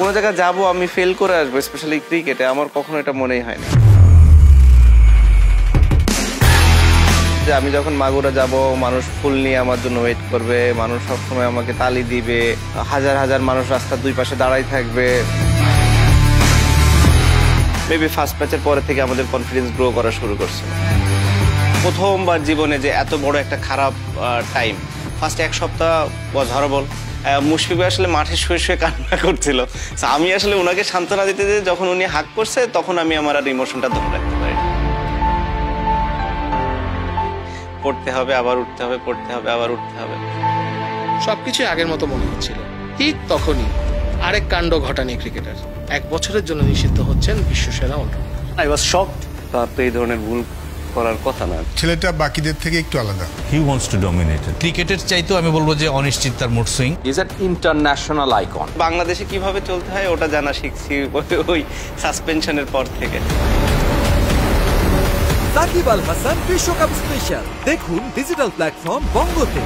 কোনো জায়গায় যাবো আমি ফেল করে আসবো, স্পেশালি ক্রিকেটে, আমার কখনো এটা মনেই হয়নি। যে আমি যখন মাগুরা যাব, মানুষ ফুল নিয়ে আমার জন্য ওয়েট করবে, মানুষ সবসময় আমাকে তালি দিবে, হাজার হাজার মানুষ রাস্তার দুই পাশে দাঁড়াই থাকবে। মেবি ফার্স্ট ম্যাচের পরে থেকে আমাদের কনফিডেন্স গ্রো করা শুরু করছে। প্রথমবার জীবনে যে এত বড় একটা খারাপ টাইম, ফার্স্ট এক সপ্তাহ ওয়াজ হরেবল। মুশফিক ভাই আসলে মাঠে শুয়ে শুয়ে কান্না করছিল, আমি আসলে ওনাকে সান্ত্বনা দিতে যে যখন উনি হাক করছে তখন আমি আমার আর ইমোশনটা ধরে রাখতে পারি। পড়তে হবে, আবার উঠতে হবে, পড়তে হবে, আবার উঠতে হবে। সবকিছু আগের মতো মনে হচ্ছিল। ঠিক তখনই আরেক কাণ্ড ঘটানি ক্রিকেটার 1 বছরের জন্য নিষিদ্ধ হচ্ছেন বিশ্বসেরা অলরাউন্ডার। I was shocked. তার তো এই ধরনের ভুল করার কথা না। ছেলেটা বাকিদের থেকে একটু আলাদা। He wants to dominate. ক্রিকেটের চাইতেও আমি বলবো যে অনিশ্চিত তার mood swing. Is an international icon. বাংলাদেশে কিভাবে চলতে হয় ওটা জানা শিখছি ওই সাসপেনশনের পর থেকে। সাকিব আল হাসান বিশ্বকাপ স্পেশাল দেখুন ডিজিটাল প্ল্যাটফর্ম বঙ্গতে।